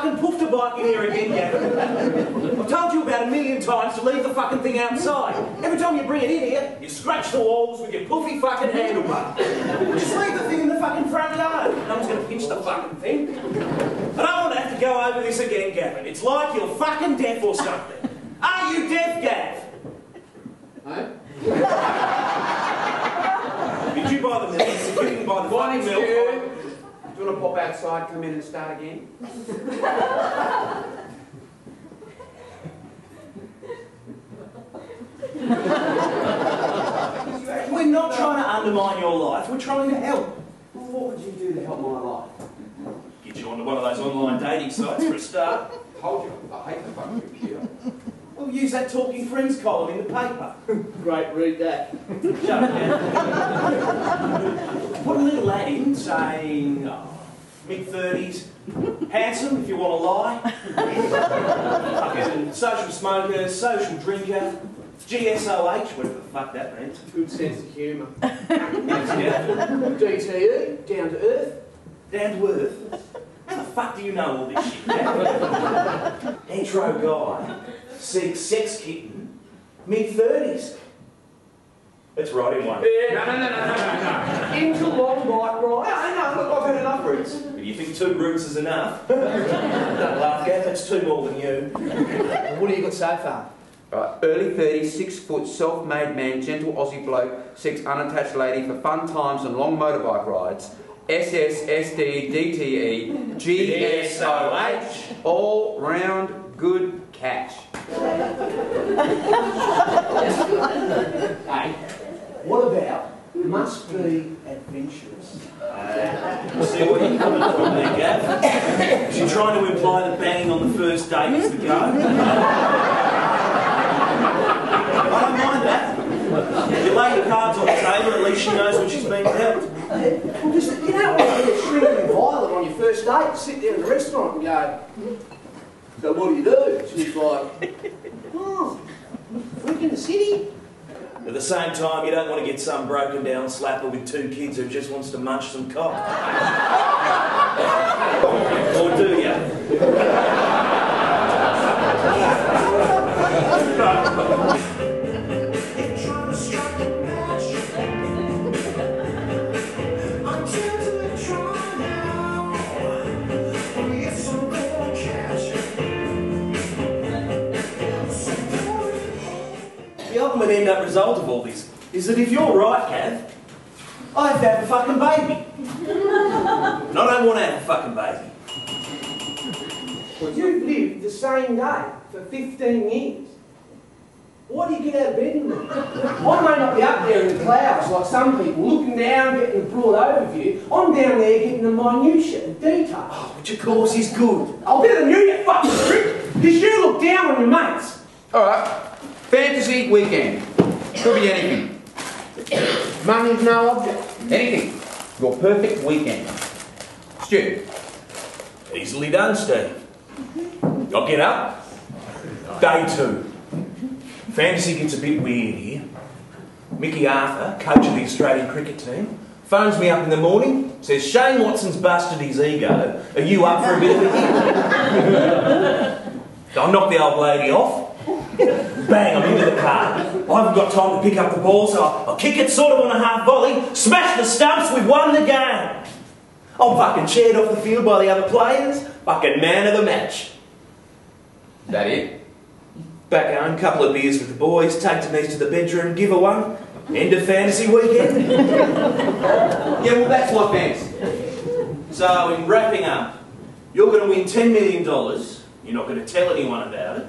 fucking poofed a bike in here again, Gavin. I've told you about 1,000,000 times to leave the fucking thing outside. Every time you bring it in here, you scratch the walls with your poofy fucking handlebar. Just leave the thing in the fucking front yard. No one's going to pinch the fucking thing. I don't want to have to go over this again, Gavin. It's like you're fucking deaf or something. Are you deaf, Gav? Hey? Did you buy the milk? If you didn't buy the fucking milk... Do you want to pop outside, come in and start again? We're not trying to undermine your life, we're trying to help. Well, what would you do to help my life? Get you onto one of those online dating sites for a start. Told you, I hate the fucking computer. We'll use that Talking Friends column in the paper. Great, read that. Shut up, man. Put a little lad in saying mid-30s, handsome if you want to lie, fucking social smoker, social drinker, GSOH, whatever the fuck that means. Good sense of humour. DTE, Down to earth. down to earth. How the fuck do you know all this shit, man? Hetero guy, sex kitten, mid-30s. Let's write him one. No. Into long bike ride. No, look, I've had enough routes. If you think 2 routes is enough, don't laugh, Gav, that's 2 more than you. Well, what have you got so far? Right, early 30s, 6 foot, self-made man, gentle Aussie bloke, seeks unattached lady for fun times and long motorbike rides. SS, SD, DTE, GSOH, all round good catch. Hey, what about must be adventurous? See where you're coming from there, Gav? You're trying to imply that banging on the first date is the go? I don't mind that. You lay your cards on the table, at least she knows what she's been dealt. Well, just, you know what, you're shrinking violet on your first date, sit there in the restaurant and go, so what do you do? She's like, oh, work in the city. At the same time, you don't want to get some broken down slapper with 2 kids who just wants to munch some cock. Or do you? The ultimate end-up result of all this is that if you're right, Kath, I have to have a fucking baby. And I don't want to have a fucking baby. Well, you've lived the same day for 15 years. Why do you get out of bed in the morning? I may not be up there in the clouds like some people, looking down, getting a broad overview. I'm down there getting the minutiae, the detail. Oh, which of course is good. I'll better than you, you fucking prick, because you look down on your mates. Alright, fantasy weekend. Could be anything. Money's no object. Anything. Your perfect weekend. Stu. Easily done, Steve. I'll get up. Day 2. Fantasy gets a bit weird here. Mickey Arthur, coach of the Australian cricket team, phones me up in the morning, says, Shane Watson's busted his ego. Are you up for a bit of a hit? So I knock the old lady off. Bang, I'm into the car. I haven't got time to pick up the ball, so I'll kick it sort of on a half volley, smash the stumps, we've won the game. I'm fucking cheered off the field by the other players, fucking man of the match. Is that it? Back home, couple of beers with the boys, take Denise to the bedroom, give her one. End of fantasy weekend. Yeah, well that's my fantasy. So, in wrapping up, you're going to win $10 million, you're not going to tell anyone about it,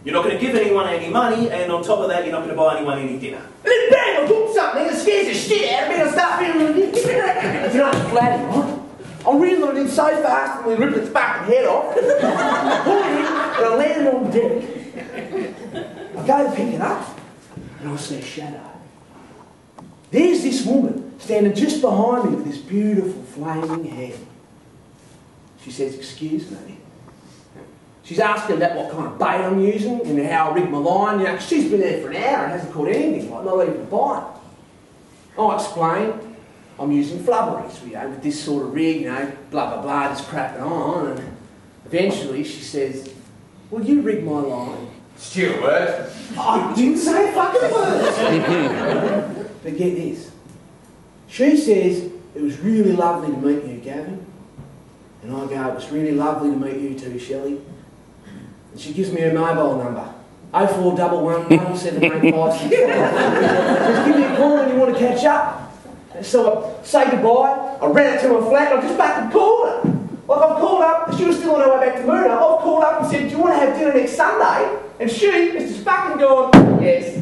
you're not going to give anyone any money, and on top of that, you're not going to buy anyone any dinner. And then bang, I book something that scares the shit out of me and I start feeling ridiculous. You know, I'm flattered, right? I'm reeling it in so fast and we rip its fucking head off. I pull it in and I land on deck. I go to pick it up and I see a shadow. There's this woman standing just behind me with this beautiful flaming hair. She says, excuse me. She's asking about what kind of bait I'm using and how I rig my line. You know, 'cause she's been there for an hour and hasn't caught anything, like not even a bite. I explain, I'm using flubberies, you know, with this sort of rig, you know, blah, blah, blah, just cracking on. And the Eventually, she says, "Will you rig my line?" Stuart. I didn't say a fucking word. But get this. She says, "It was really lovely to meet you, Gavin." And I go, "It was really lovely to meet you too, Shelley." And she gives me her mobile number. 0411 178 Just give me a call when you want to catch up. And so I say goodbye. I ran up to my flat and I just fucking called her. Like I've called up, she was still on her way back to Moona. I've called up and said, "Do you want to have dinner next Sunday?" And she has just fucking gone, "Yes."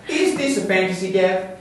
Is this a fantasy, Gav?